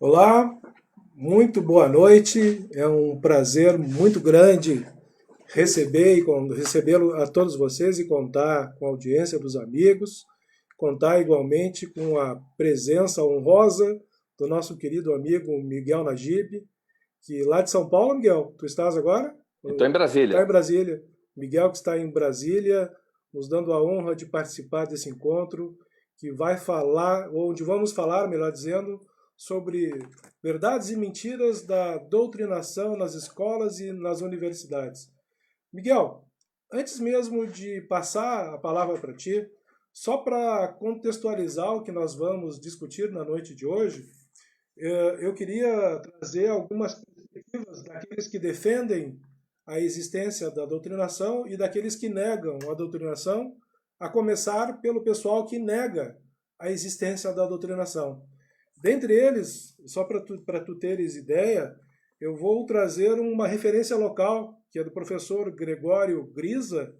Olá, muito boa noite. É um prazer muito grande recebê-lo a todos vocês e contar com a audiência dos amigos, contar igualmente com a presença honrosa do nosso querido amigo Miguel Najib, que lá de São Paulo, Miguel, tu estás agora? Estou em Está em Brasília. Brasília. Miguel que está em Brasília, nos dando a honra de participar desse encontro, que vai falar, ou onde vamos falar, melhor dizendo, sobre verdades e mentiras da doutrinação nas escolas e nas universidades. Miguel, antes mesmo de passar a palavra para ti, só para contextualizar o que nós vamos discutir na noite de hoje, eu queria trazer algumas perspectivas daqueles que defendem a existência da doutrinação e daqueles que negam a doutrinação, a começar pelo pessoal que nega a existência da doutrinação. Dentre eles, só para tu teres ideia, eu vou trazer uma referência local, que é do professor Gregório Grisa.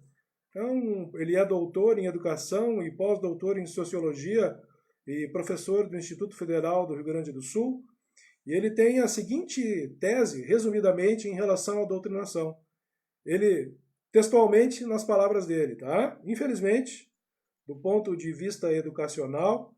Ele é doutor em educação e pós-doutor em sociologia e professor do Instituto Federal do Rio Grande do Sul. E ele tem a seguinte tese, resumidamente, em relação à doutrinação. Ele, textualmente, nas palavras dele, tá? Infelizmente, do ponto de vista educacional,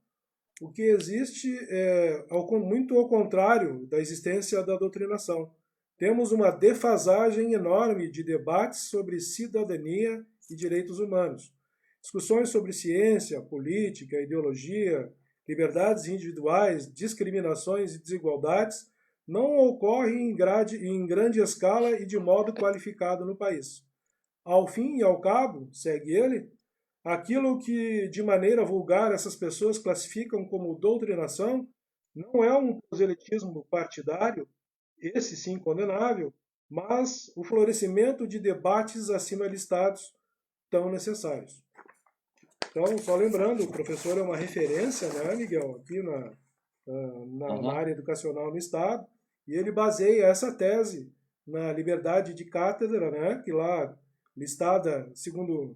o que existe é muito ao contrário da existência da doutrinação. Temos uma defasagem enorme de debates sobre cidadania e direitos humanos. Discussões sobre ciência, política, ideologia, liberdades individuais, discriminações e desigualdades não ocorrem em grande escala e de modo qualificado no país. Ao fim e ao cabo, segue ele, aquilo que de maneira vulgar essas pessoas classificam como doutrinação não é um proselitismo partidário, esse sim condenável, mas o florescimento de debates acima listados tão necessários. Então, só lembrando, o professor é uma referência, né, Miguel, aqui na Uhum. área educacional no Estado, e ele baseia essa tese na liberdade de cátedra, né, que lá listada, segundo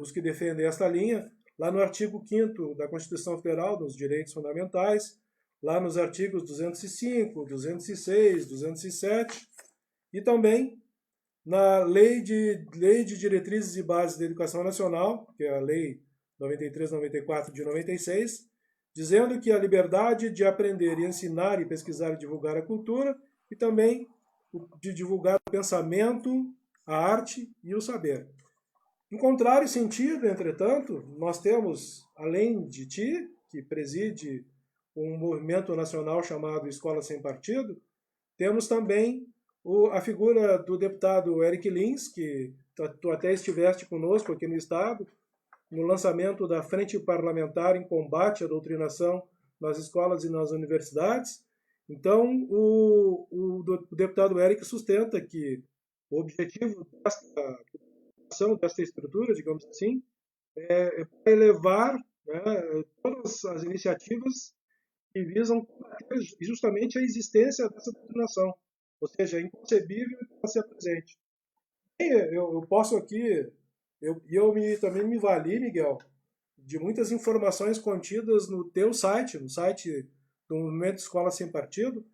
os que defendem esta linha, lá no artigo 5º da Constituição Federal, dos direitos fundamentais, lá nos artigos 205, 206, 207, e também na lei de Diretrizes e Bases da Educação Nacional, que é a Lei 93/94 de 96, dizendo que a liberdade de aprender e ensinar e pesquisar e divulgar a cultura e também de divulgar o pensamento, a arte e o saber. Em contrário sentido, entretanto, nós temos, além de ti, que preside um movimento nacional chamado Escola Sem Partido, temos também a figura do deputado Eric Lins, que tu até estiveste conosco aqui no Estado, no lançamento da Frente Parlamentar em Combate à Doutrinação nas Escolas e nas Universidades. Então, o deputado Eric sustenta que o objetivo desta estrutura, digamos assim, é para elevar, né, todas as iniciativas que visam combater justamente a existência dessa doutrinação. Ou seja, é inconcebível que ela se apresente. Eu posso aqui, também me vali, Miguel, de muitas informações contidas no teu site, no site do Movimento Escola Sem Partido,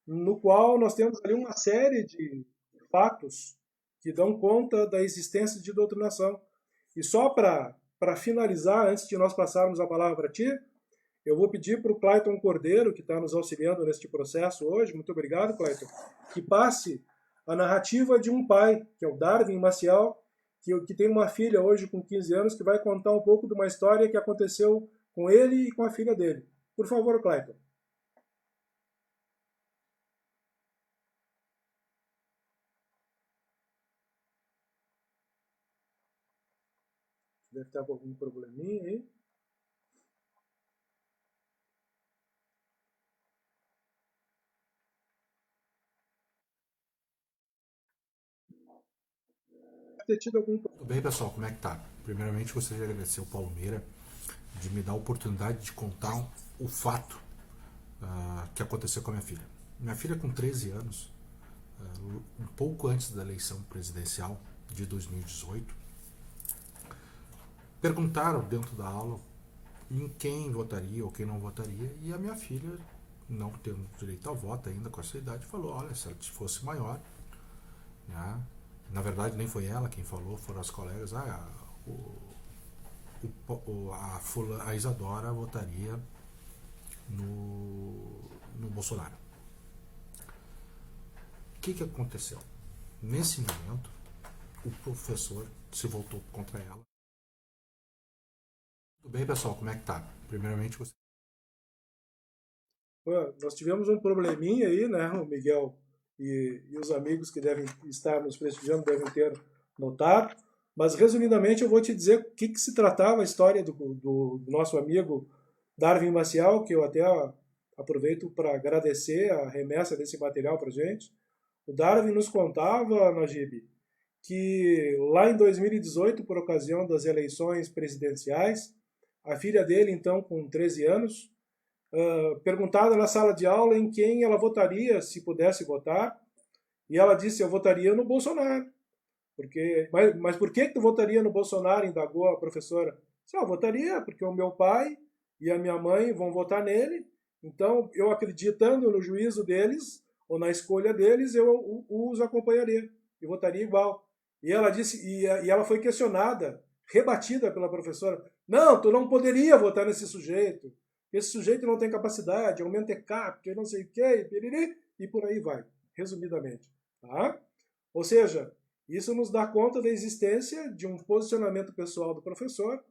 no qual nós temos ali uma série de fatos que dão conta da existência de doutrinação. E só para finalizar, antes de nós passarmos a palavra para ti, eu vou pedir para o Clayton Cordeiro, que está nos auxiliando neste processo hoje, muito obrigado, Clayton, que passe a narrativa de um pai, que é o Darwin Maciel, que tem uma filha hoje com 15 anos, que vai contar um pouco de uma história que aconteceu com ele e com a filha dele. Por favor, Clayton. Deve estar com algum probleminha aí. Deve ter tido algum Tudo bem, pessoal? Como é que tá? Primeiramente, gostaria de agradecer ao Paulo Meira de me dar a oportunidade de contar o fato que aconteceu com a minha filha. Minha filha, com 13 anos, um pouco antes da eleição presidencial de 2018, perguntaram dentro da aula em quem votaria ou quem não votaria, e a minha filha não tendo direito ao voto ainda com essa idade, falou, olha, se ela fosse maior, né? Na verdade nem foi ela quem falou, foram as colegas, a Isadora votaria no Bolsonaro. O que aconteceu? Nesse momento, o professor se voltou contra ela. Tudo bem, pessoal? Como é que tá? Primeiramente, você... Nós tivemos um probleminha aí, né? O Miguel e os amigos que devem estar nos prestigiando devem ter notado. Mas, resumidamente, eu vou te dizer o que se tratava a história do nosso amigo Darwin Maciel, que eu até aproveito para agradecer a remessa desse material para a gente. O Darwin nos contava, Najib, que lá em 2018, por ocasião das eleições presidenciais, a filha dele, então, com 13 anos, perguntada na sala de aula em quem ela votaria se pudesse votar, e ela disse, eu votaria no Bolsonaro. Mas por que tu votaria no Bolsonaro? Indagou a professora. Eu votaria porque o meu pai e a minha mãe vão votar nele, então eu acreditando no juízo deles, ou na escolha deles, eu os acompanharia e votaria igual. E ela disse, e ela foi questionada, rebatida pela professora, não, tu não poderia votar nesse sujeito, esse sujeito não tem capacidade, aumenta ECAP, que não sei o que, e por aí vai, resumidamente. Tá? Ou seja, isso nos dá conta da existência de um posicionamento pessoal do professor,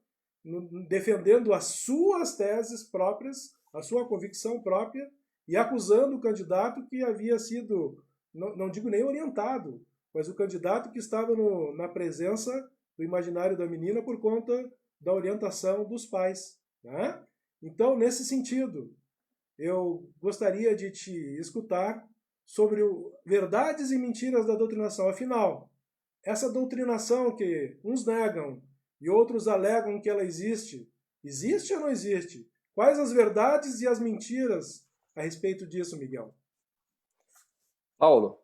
defendendo as suas teses próprias, a sua convicção própria, e acusando o candidato que havia sido, não digo nem orientado, mas o candidato que estava na presença do imaginário da menina por conta da orientação dos pais. Né? Então, nesse sentido, eu gostaria de te escutar sobre verdades e mentiras da doutrinação. Afinal, essa doutrinação que uns negam e outros alegam que ela existe, existe ou não existe? Quais as verdades e as mentiras a respeito disso, Miguel? Paulo,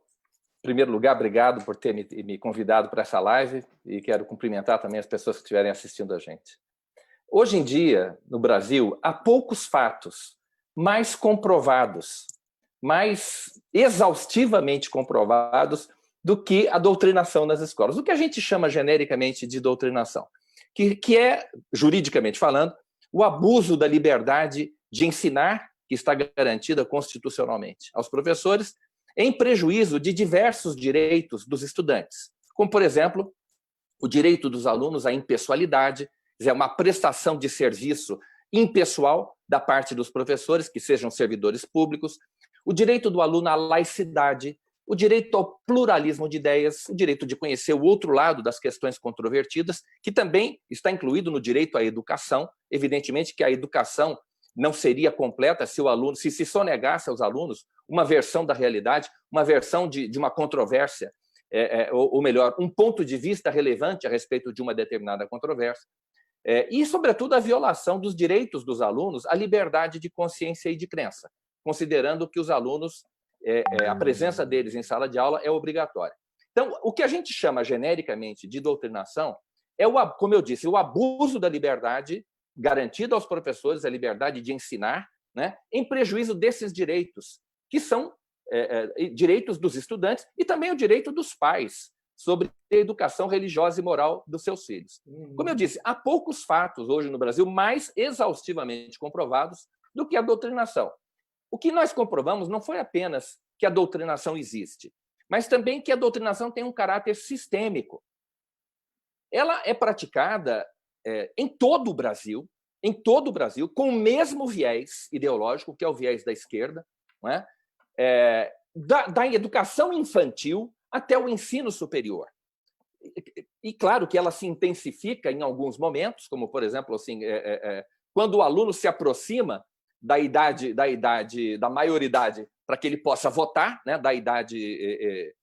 em primeiro lugar, obrigado por ter me convidado para essa live e quero cumprimentar também as pessoas que estiverem assistindo a gente. Hoje em dia, no Brasil, há poucos fatos mais comprovados, mais exaustivamente comprovados do que a doutrinação nas escolas. O que a gente chama genericamente de doutrinação, que é, juridicamente falando, o abuso da liberdade de ensinar, que está garantida constitucionalmente aos professores, em prejuízo de diversos direitos dos estudantes, como, por exemplo, o direito dos alunos à impessoalidade, quer dizer, uma prestação de serviço impessoal da parte dos professores, que sejam servidores públicos, o direito do aluno à laicidade, o direito ao pluralismo de ideias, o direito de conhecer o outro lado das questões controvertidas, que também está incluído no direito à educação. Evidentemente que a educação não seria completa se o aluno, se sonegasse aos alunos uma versão da realidade, uma versão de uma controvérsia, ou melhor, um ponto de vista relevante a respeito de uma determinada controvérsia. E, sobretudo, a violação dos direitos dos alunos à liberdade de consciência e de crença, considerando que os alunos, a presença deles em sala de aula é obrigatória. Então, o que a gente chama genericamente de doutrinação é, como eu disse, o abuso da liberdade garantida aos professores, a liberdade de ensinar, né, em prejuízo desses direitos, que são direitos dos estudantes e também o direito dos pais sobre a educação religiosa e moral dos seus filhos. Como eu disse, há poucos fatos hoje no Brasil mais exaustivamente comprovados do que a doutrinação. O que nós comprovamos não foi apenas que a doutrinação existe, mas também que a doutrinação tem um caráter sistêmico. Ela é praticada em todo o Brasil, com o mesmo viés ideológico, que é o viés da esquerda, não é? Da educação infantil até o ensino superior. E claro que ela se intensifica em alguns momentos, como, por exemplo, assim, quando o aluno se aproxima da maioridade para que ele possa votar, né, da idade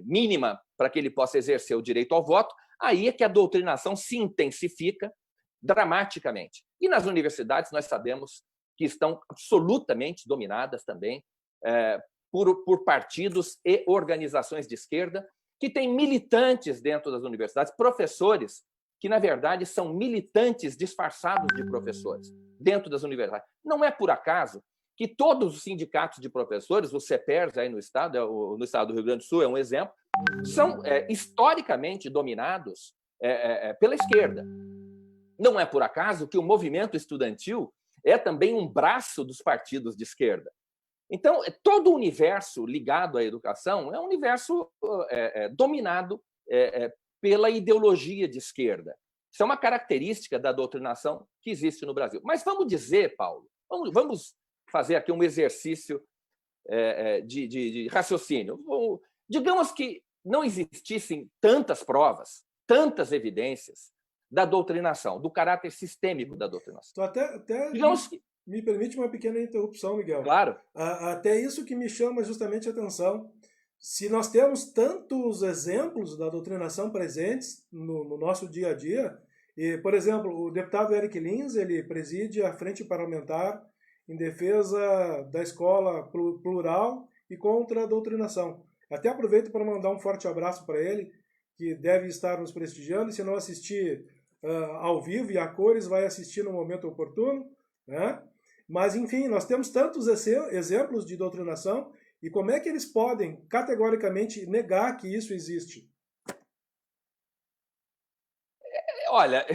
mínima para que ele possa exercer o direito ao voto, aí é que a doutrinação se intensifica dramaticamente. E nas universidades nós sabemos que estão absolutamente dominadas também por partidos e organizações de esquerda que têm militantes dentro das universidades, professores que, na verdade, são militantes disfarçados de professores dentro das universidades. Não é por acaso que todos os sindicatos de professores, os CEPERS aí no estado do Rio Grande do Sul é um exemplo, são historicamente dominados pela esquerda. Não é por acaso que o movimento estudantil é também um braço dos partidos de esquerda. Então, todo o universo ligado à educação é um universo dominado pela ideologia de esquerda. Isso é uma característica da doutrinação que existe no Brasil. Mas vamos dizer, Paulo, vamos fazer aqui um exercício de raciocínio. Digamos que não existissem tantas provas, tantas evidências da doutrinação, do caráter sistêmico da doutrinação. Então, até digamos que... me permite uma pequena interrupção, Miguel. Claro. Até isso que me chama justamente a atenção. Se nós temos tantos exemplos da doutrinação presentes no nosso dia a dia, e, por exemplo, o deputado Eric Lins, ele preside a Frente Parlamentar em defesa da escola plural e contra a doutrinação. Até aproveito para mandar um forte abraço para ele, que deve estar nos prestigiando, e se não assistir ao vivo e a cores, vai assistir no momento oportuno, né? Mas, enfim, nós temos tantos exemplos de doutrinação. E como é que eles podem, categoricamente, negar que isso existe? Olha,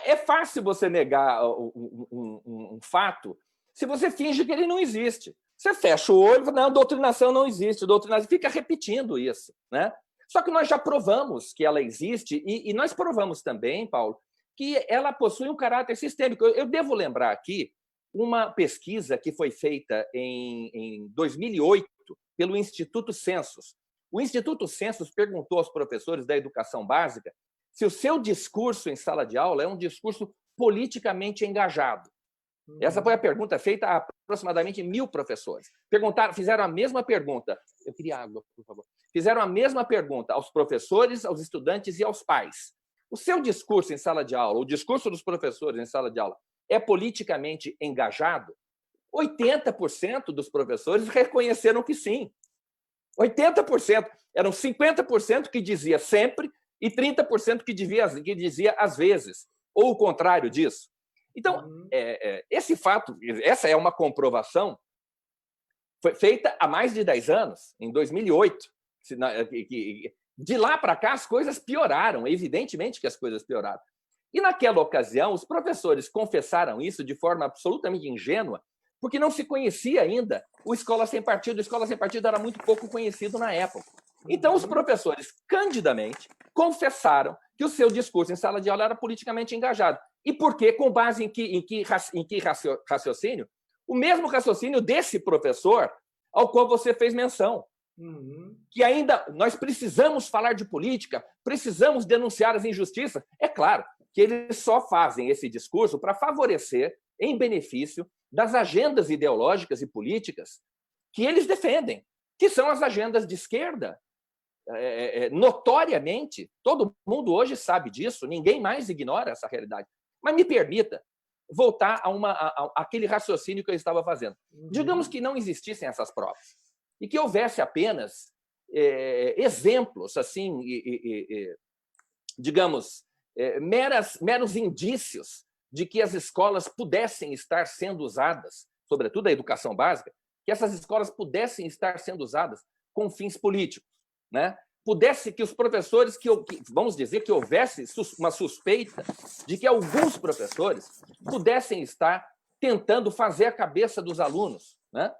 é fácil você negar um fato se você finge que ele não existe. Você fecha o olho e fala, não, doutrinação não existe, doutrinação fica repetindo isso, né? Só que nós já provamos que ela existe e nós provamos também, Paulo, que ela possui um caráter sistêmico. Eu devo lembrar aqui uma pesquisa que foi feita em 2008 pelo Instituto Census. O Instituto Census perguntou aos professores da educação básica se o seu discurso em sala de aula é um discurso politicamente engajado. Essa foi a pergunta feita a aproximadamente 1.000 professores. Fizeram a mesma pergunta. Eu queria água, por favor. Fizeram a mesma pergunta aos professores, aos estudantes e aos pais. O seu discurso em sala de aula, o discurso dos professores em sala de aula, é politicamente engajado? 80% dos professores reconheceram que sim. 80%. Eram 50% que dizia sempre e 30% que dizia às vezes, ou o contrário disso. Então, esse fato, essa é uma comprovação, foi feita há mais de 10 anos, em 2008. De lá para cá, as coisas pioraram, evidentemente que as coisas pioraram. E naquela ocasião, os professores confessaram isso de forma absolutamente ingênua, porque não se conhecia ainda o Escola Sem Partido. O Escola Sem Partido era muito pouco conhecido na época. Então, os professores, candidamente, confessaram que o seu discurso em sala de aula era politicamente engajado. E por quê? Com base em que raciocínio? O mesmo raciocínio desse professor ao qual você fez menção. Que ainda nós precisamos falar de política, precisamos denunciar as injustiças. É claro que eles só fazem esse discurso para favorecer, em benefício das agendas ideológicas e políticas que eles defendem, que são as agendas de esquerda. Notoriamente, todo mundo hoje sabe disso, ninguém mais ignora essa realidade. Mas me permita voltar àquele raciocínio que eu estava fazendo. Digamos que não existissem essas provas e que houvesse apenas exemplos, assim, digamos, meros indícios de que as escolas pudessem estar sendo usadas, sobretudo a educação básica, que essas escolas pudessem estar sendo usadas com fins políticos, né? Pudesse que os professores, vamos dizer que houvesse uma suspeita de que alguns professores pudessem estar tentando fazer a cabeça dos alunos, né?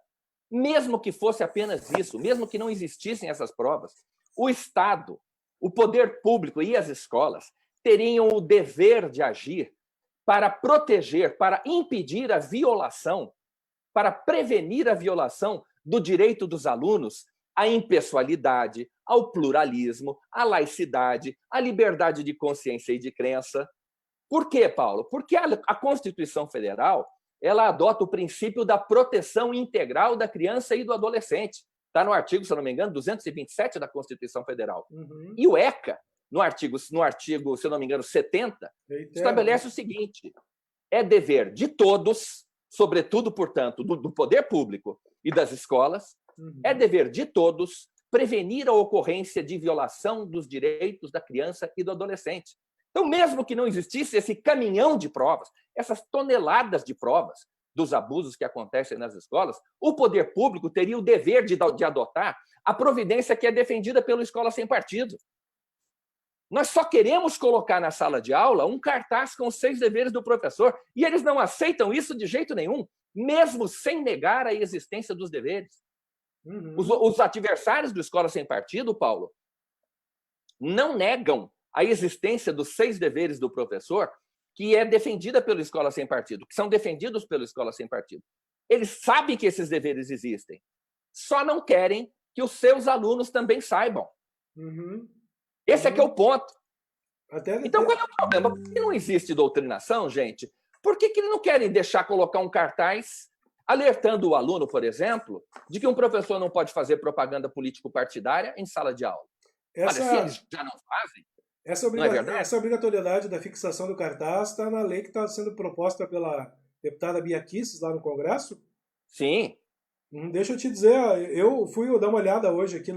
Mesmo que fosse apenas isso, mesmo que não existissem essas provas, o Estado, o poder público e as escolas teriam o dever de agir para proteger, para impedir a violação, para prevenir a violação do direito dos alunos à impessoalidade, ao pluralismo, à laicidade, à liberdade de consciência e de crença. Por quê, Paulo? Porque a Constituição Federal ela adota o princípio da proteção integral da criança e do adolescente. Está no artigo, se eu não me engano, 227 da Constituição Federal. E o ECA, no artigo, se eu não me engano, 70, estabelece o seguinte: é dever de todos, sobretudo, portanto, do poder público e das escolas, é dever de todos prevenir a ocorrência de violação dos direitos da criança e do adolescente. Então, mesmo que não existisse esse caminhão de provas, essas toneladas de provas dos abusos que acontecem nas escolas, o poder público teria o dever de adotar a providência que é defendida pela Escola Sem Partido. Nós só queremos colocar na sala de aula um cartaz com os 6 deveres do professor, e eles não aceitam isso de jeito nenhum, mesmo sem negar a existência dos deveres. Os adversários do Escola Sem Partido, Paulo, não negam a existência dos 6 deveres do professor, que é defendida pela Escola Sem Partido, que são defendidos pela Escola Sem Partido. Eles sabem que esses deveres existem, só não querem que os seus alunos também saibam. Esse é que é o ponto. Então, qual é o problema? Por que não existe doutrinação, gente? Por que eles não querem deixar colocar um cartaz alertando o aluno, por exemplo, de que um professor não pode fazer propaganda político-partidária em sala de aula? Olha, se eles já não fazem, essa obrigatoriedade da fixação do cartaz está na lei que está sendo proposta pela deputada Bia Kicis lá no Congresso? Sim. Deixa eu te dizer, eu fui dar uma olhada hoje aqui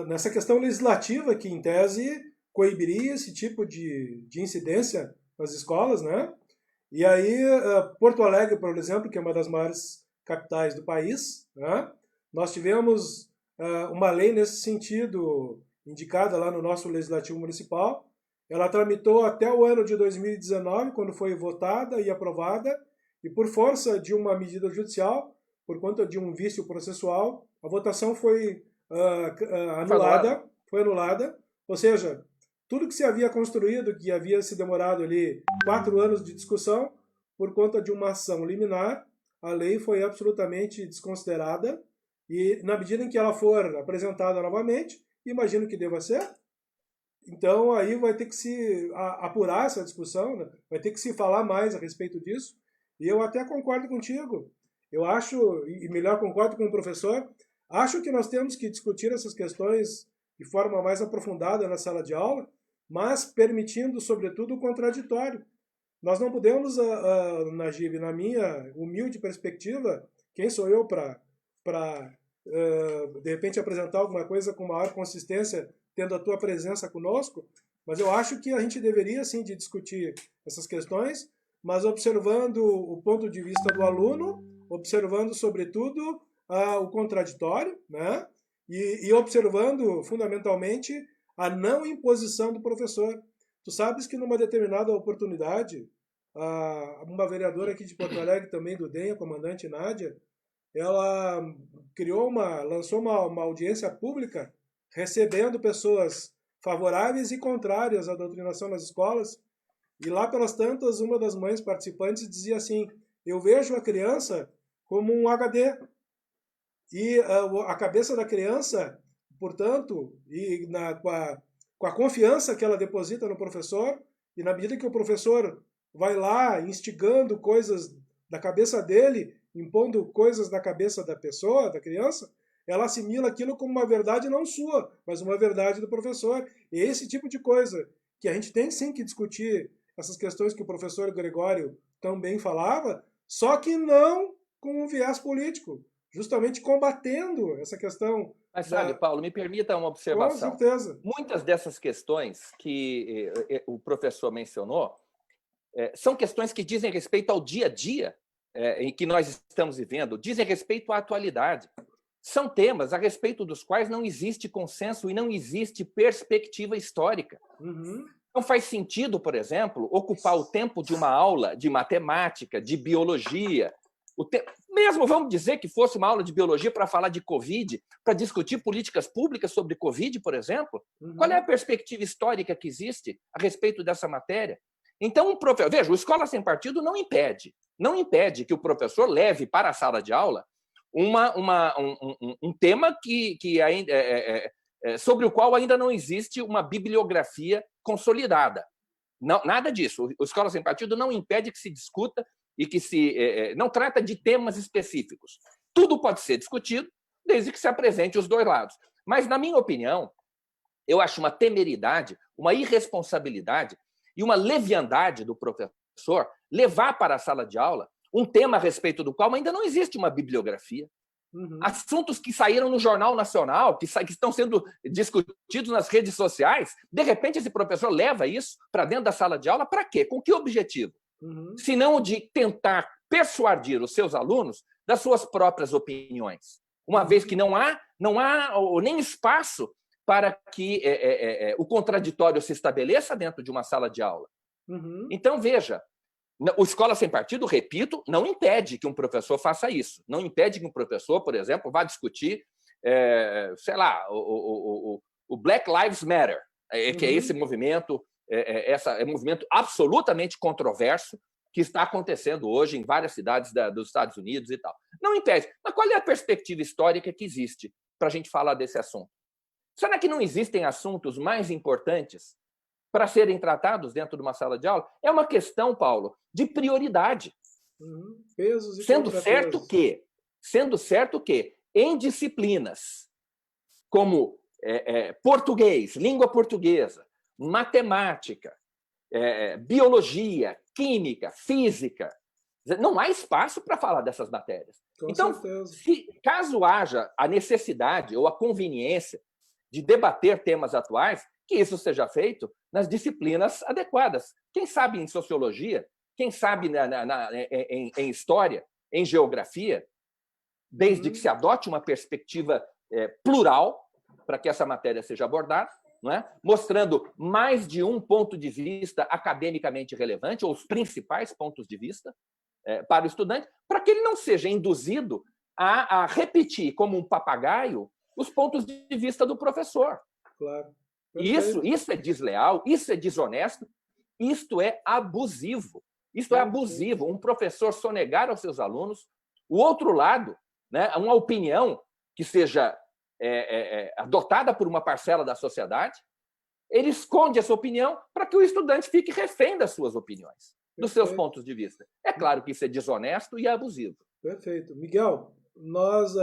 nessa questão legislativa que, em tese, coibiria esse tipo de incidência nas escolas, né? E aí, Porto Alegre, por exemplo, que é uma das maiores capitais do país, né? Nós tivemos uma lei nesse sentido indicada lá no nosso Legislativo Municipal. Ela tramitou até o ano de 2019, quando foi votada e aprovada, e por força de uma medida judicial, por conta de um vício processual, a votação foi anulada, ou seja, tudo que se havia construído, que havia se demorado ali 4 anos de discussão, por conta de uma ação liminar, a lei foi absolutamente desconsiderada, e na medida em que ela for apresentada novamente, imagino que deva ser, então aí vai ter que se apurar essa discussão, né? Vai ter que se falar mais a respeito disso, e eu até concordo contigo, eu acho, e melhor concordo com o professor, acho que nós temos que discutir essas questões de forma mais aprofundada na sala de aula, mas permitindo, sobretudo, o contraditório. Nós não podemos, Najib, na minha humilde perspectiva, quem sou eu para de repente, apresentar alguma coisa com maior consistência, tendo a tua presença conosco, mas eu acho que a gente deveria, sim, de discutir essas questões, mas observando o ponto de vista do aluno, observando, sobretudo, o contraditório, né? E observando, fundamentalmente, a não imposição do professor. Tu sabes que numa determinada oportunidade, uma vereadora aqui de Porto Alegre, também do DEM, a comandante Nádia, ela lançou uma audiência pública recebendo pessoas favoráveis e contrárias à doutrinação nas escolas. E lá pelas tantas, uma das mães participantes dizia assim: eu vejo a criança como um HD. E a cabeça da criança, portanto, com a confiança que ela deposita no professor, e na medida que o professor vai lá instigando coisas da cabeça dele, impondo coisas na cabeça da pessoa, da criança, ela assimila aquilo como uma verdade não sua, mas uma verdade do professor. E esse tipo de coisa que a gente tem sim que discutir, essas questões que o professor Gregório também falava, só que não com um viés político, justamente combatendo essa questão. Mas sabe, Paulo, me permita uma observação. Com certeza. Muitas dessas questões que o professor mencionou são questões que dizem respeito ao dia a dia em que nós estamos vivendo, dizem respeito à atualidade. São temas a respeito dos quais não existe consenso e não existe perspectiva histórica. Não faz sentido, por exemplo, ocupar o tempo de uma aula de matemática, de biologia, mesmo vamos dizer que fosse uma aula de biologia para falar de Covid, para discutir políticas públicas sobre Covid, por exemplo. Qual é a perspectiva histórica que existe a respeito dessa matéria? Então, veja, o Escola Sem Partido não impede que o professor leve para a sala de aula um tema que ainda, sobre o qual ainda não existe uma bibliografia consolidada. Não, nada disso. O Escola Sem Partido não impede que se discuta e que não trata de temas específicos. Tudo pode ser discutido, desde que se apresente os dois lados. Mas, na minha opinião, eu acho uma temeridade, uma irresponsabilidade e uma leviandade do professor levar para a sala de aula um tema a respeito do qual ainda não existe uma bibliografia. Assuntos que saíram no Jornal Nacional, que estão sendo discutidos nas redes sociais, de repente esse professor leva isso para dentro da sala de aula, para quê? Com que objetivo? Se não de tentar persuadir os seus alunos das suas próprias opiniões, uma vez que não há nem espaço para que o contraditório se estabeleça dentro de uma sala de aula. Uhum. Então, veja, o Escola Sem Partido, repito, não impede que um professor faça isso. Não impede que um professor, por exemplo, vá discutir, sei lá, o Black Lives Matter, que é esse movimento, é um movimento absolutamente controverso que está acontecendo hoje em várias cidades dos Estados Unidos e tal. Não impede. Mas qual é a perspectiva histórica que existe para a gente falar desse assunto? Será que não existem assuntos mais importantes para serem tratados dentro de uma sala de aula? É uma questão, Paulo, de prioridade. Pesos e Sendo certo que, em disciplinas como português, língua portuguesa, matemática, biologia, química, física, não há espaço para falar dessas matérias. Então, caso haja a necessidade ou a conveniência de debater temas atuais, que isso seja feito nas disciplinas adequadas. Quem sabe em sociologia, quem sabe em história, em geografia, desde que se adote uma perspectiva plural para que essa matéria seja abordada, não é? Mostrando mais de um ponto de vista academicamente relevante, ou os principais pontos de vista para o estudante, para que ele não seja induzido a repetir como um papagaio os pontos de vista do professor. Claro. Isso é desleal, isso é desonesto, isto é abusivo. Isto é abusivo. Um professor sonegar aos seus alunos o outro lado, né, uma opinião que seja adotada por uma parcela da sociedade, ele esconde essa opinião para que o estudante fique refém das suas opiniões, dos seus pontos de vista. É claro que isso é desonesto e abusivo. Perfeito. Miguel, nós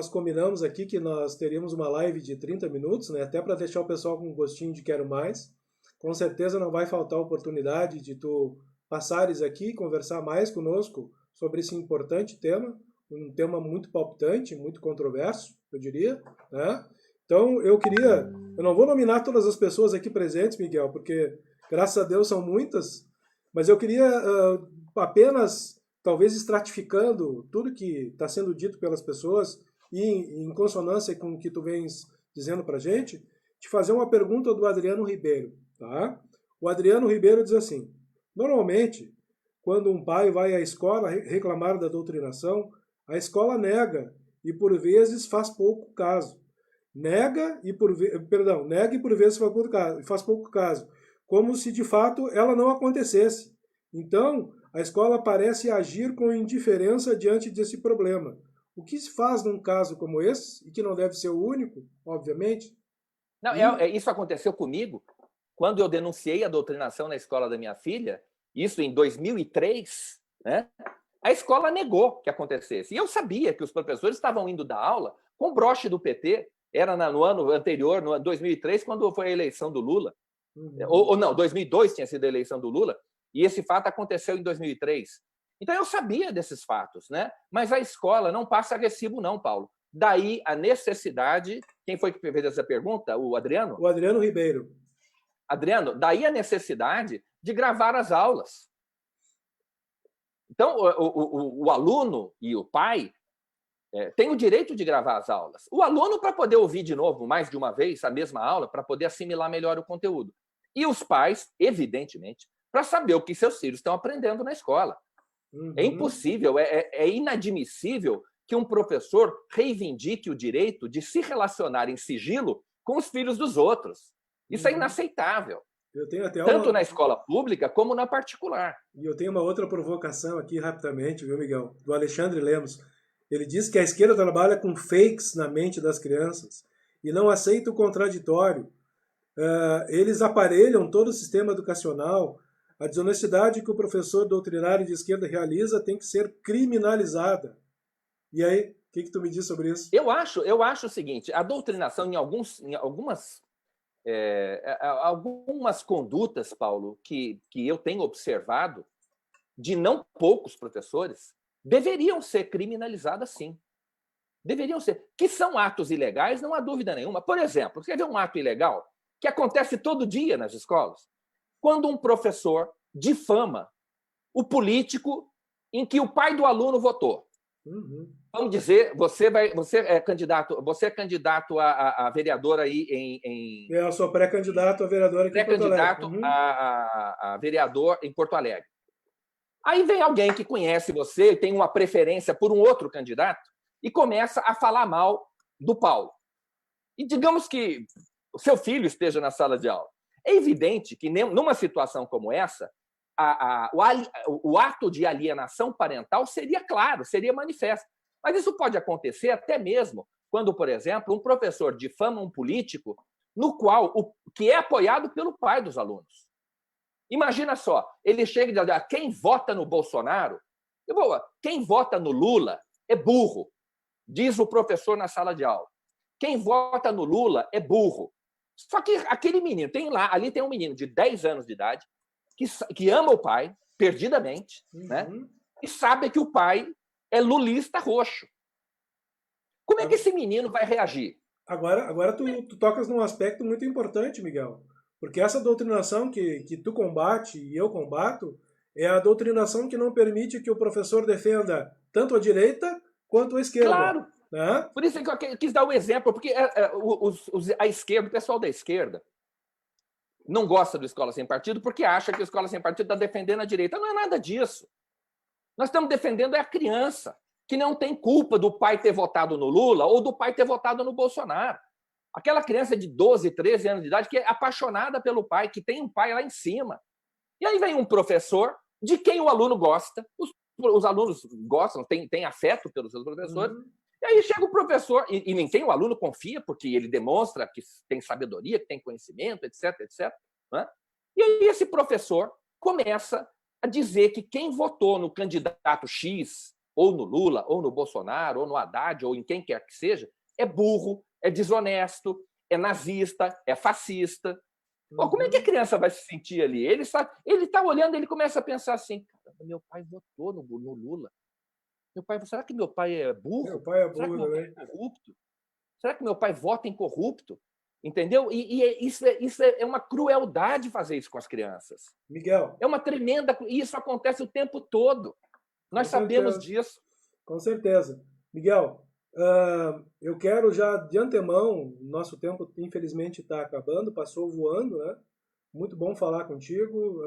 combinamos aqui que nós teríamos uma live de 30 minutos, né, até para deixar o pessoal com um gostinho de quero mais. Com certeza não vai faltar oportunidade de tu passares aqui e conversar mais conosco sobre esse importante tema, um tema muito palpitante, muito controverso, eu diria, né? Então, eu não vou nominar todas as pessoas aqui presentes, Miguel, porque, graças a Deus, são muitas, mas eu queria apenas, talvez estratificando tudo que está sendo dito pelas pessoas e em consonância com o que tu vens dizendo para a gente, te fazer uma pergunta do Adriano Ribeiro. Tá? O Adriano Ribeiro diz assim: normalmente, quando um pai vai à escola reclamar da doutrinação, a escola nega e por vezes faz pouco caso. Nega e por vezes faz pouco caso, como se de fato ela não acontecesse. Então, a escola parece agir com indiferença diante desse problema. O que se faz num caso como esse, e que não deve ser o único, obviamente? Não, isso aconteceu comigo quando eu denunciei a doutrinação na escola da minha filha, isso em 2003, né? A escola negou que acontecesse. E eu sabia que os professores estavam indo dar aula com broche do PT. Era no ano anterior, no 2003, quando foi a eleição do Lula. Ou não, 2002 tinha sido a eleição do Lula, e esse fato aconteceu em 2003. Então, eu sabia desses fatos, né? Mas a escola não passa recibo, não, Paulo. Daí a necessidade... Quem foi que fez essa pergunta? O Adriano? O Adriano Ribeiro. Adriano, daí a necessidade de gravar as aulas. Então, o aluno e o pai têm o direito de gravar as aulas. O aluno, para poder ouvir de novo, mais de uma vez, a mesma aula, para poder assimilar melhor o conteúdo. E os pais, evidentemente, para saber o que seus filhos estão aprendendo na escola. É impossível, é inadmissível que um professor reivindique o direito de se relacionar em sigilo com os filhos dos outros. Isso é inaceitável. Eu tenho até tanto na escola pública como na particular. E eu tenho uma outra provocação aqui, rapidamente, viu, Miguel? Do Alexandre Lemos. Ele diz que a esquerda trabalha com fakes na mente das crianças e não aceita o contraditório. Eles aparelham todo o sistema educacional. A desonestidade que o professor doutrinário de esquerda realiza tem que ser criminalizada. E aí, o que tu me diz sobre isso? Eu acho o seguinte: a doutrinação, em algumas condutas, Paulo, que eu tenho observado, de não poucos professores, deveriam ser criminalizadas, sim. Deveriam ser. Que são atos ilegais, não há dúvida nenhuma. Por exemplo, você vê um ato ilegal que acontece todo dia nas escolas? Quando um professor difama o político em que o pai do aluno votou. Uhum. Vamos dizer, você é candidato a vereador aí Eu sou pré-candidato a vereador aqui em Porto Alegre. pré-candidato a vereador em Porto Alegre. Aí vem alguém que conhece você, tem uma preferência por um outro candidato e começa a falar mal do Paulo. E digamos que o seu filho esteja na sala de aula. É evidente que, numa situação como essa, o ato de alienação parental seria claro, seria manifesto. Mas isso pode acontecer até mesmo quando, por exemplo, um professor difama um político que é apoiado pelo pai dos alunos. Imagina só, ele chega e diz: quem vota no Bolsonaro, quem vota no Lula é burro, diz o professor na sala de aula. Quem vota no Lula é burro. Só que aquele menino, ali tem um menino de 10 anos de idade que ama o pai perdidamente, né? E sabe que o pai é lulista roxo. Como é que esse menino vai reagir? Agora tu tocas num aspecto muito importante, Miguel. Porque essa doutrinação que tu combate e eu combato é a doutrinação que não permite que o professor defenda tanto a direita quanto a esquerda. Claro. Né? Por isso que eu quis dar o exemplo, porque a esquerda, o pessoal da esquerda, não gosta do Escola Sem Partido porque acha que a Escola Sem Partido está defendendo a direita. Não é nada disso. Nós estamos defendendo a criança, que não tem culpa do pai ter votado no Lula ou do pai ter votado no Bolsonaro. Aquela criança de 12, 13 anos de idade que é apaixonada pelo pai, que tem um pai lá em cima. E aí vem um professor de quem o aluno gosta, os alunos gostam, têm afeto pelos seus professores, e aí chega o professor, e em quem o aluno confia, porque ele demonstra que tem sabedoria, que tem conhecimento, etc, etc. Né? E aí esse professor começa a dizer que quem votou no candidato X, ou no Lula, ou no Bolsonaro, ou no Haddad, ou em quem quer que seja, é burro, é desonesto, é nazista, é fascista. Pô, como é que a criança vai se sentir ali? Ele está olhando, ele começa a pensar assim: meu pai votou no Lula. Será que meu pai é burro? Meu pai é burro, será que meu pai né? é corrupto? Será que meu pai vota em corrupto? Entendeu? Isso é uma crueldade fazer isso com as crianças. Miguel. É uma tremenda... E isso acontece o tempo todo. Nós sabemos disso. Com certeza. Miguel, eu quero já de antemão, nosso tempo infelizmente está acabando, passou voando, né? Muito bom falar contigo.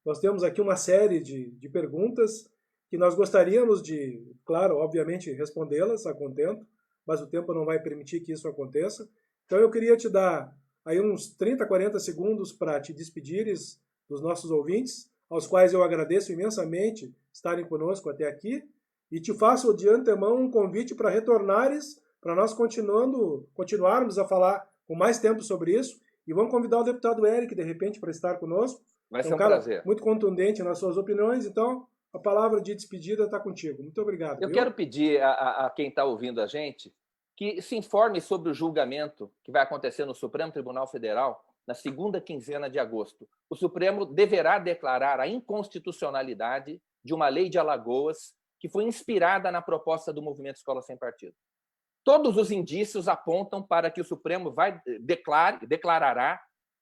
Nós temos aqui uma série de perguntas que nós gostaríamos de, claro, obviamente, respondê-las a contento, mas o tempo não vai permitir que isso aconteça. Então eu queria te dar aí uns 30, 40 segundos para te despedires dos nossos ouvintes, aos quais eu agradeço imensamente estarem conosco até aqui, e te faço de antemão um convite para retornares, para nós continuarmos a falar com mais tempo sobre isso, e vamos convidar o deputado Eric, de repente, para estar conosco. Vai ser um prazer. Muito contundente nas suas opiniões, então a palavra de despedida está contigo. Muito obrigado. Eu quero pedir a quem está ouvindo a gente que se informe sobre o julgamento que vai acontecer no Supremo Tribunal Federal na segunda quinzena de agosto. O Supremo deverá declarar a inconstitucionalidade de uma lei de Alagoas que foi inspirada na proposta do Movimento Escola Sem Partido. Todos os indícios apontam para que o Supremo declarará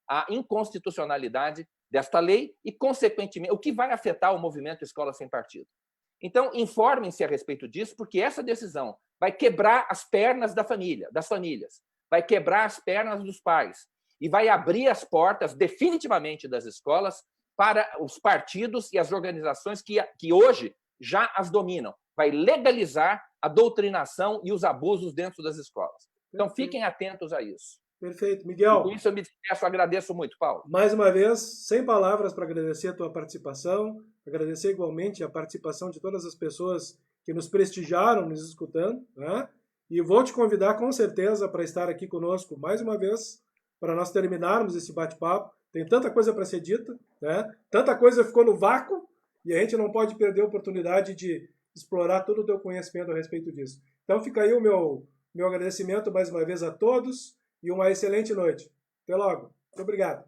a inconstitucionalidade desta lei e, consequentemente, o que vai afetar o Movimento Escola Sem Partido. Então, informem-se a respeito disso, porque essa decisão vai quebrar as pernas das famílias, vai quebrar as pernas dos pais e vai abrir as portas definitivamente das escolas para os partidos e as organizações que hoje já as dominam. Vai legalizar a doutrinação e os abusos dentro das escolas. Então, fiquem atentos a isso. Perfeito. Miguel. E com isso eu me despeço, agradeço muito, Paulo. Mais uma vez, sem palavras para agradecer a tua participação, agradecer igualmente a participação de todas as pessoas que nos prestigiaram, nos escutando, né? E vou te convidar com certeza para estar aqui conosco mais uma vez, para nós terminarmos esse bate-papo. Tem tanta coisa para ser dita, né? Tanta coisa ficou no vácuo e a gente não pode perder a oportunidade de explorar todo o teu conhecimento a respeito disso. Então fica aí o meu agradecimento mais uma vez a todos e uma excelente noite. Até logo. Muito obrigado.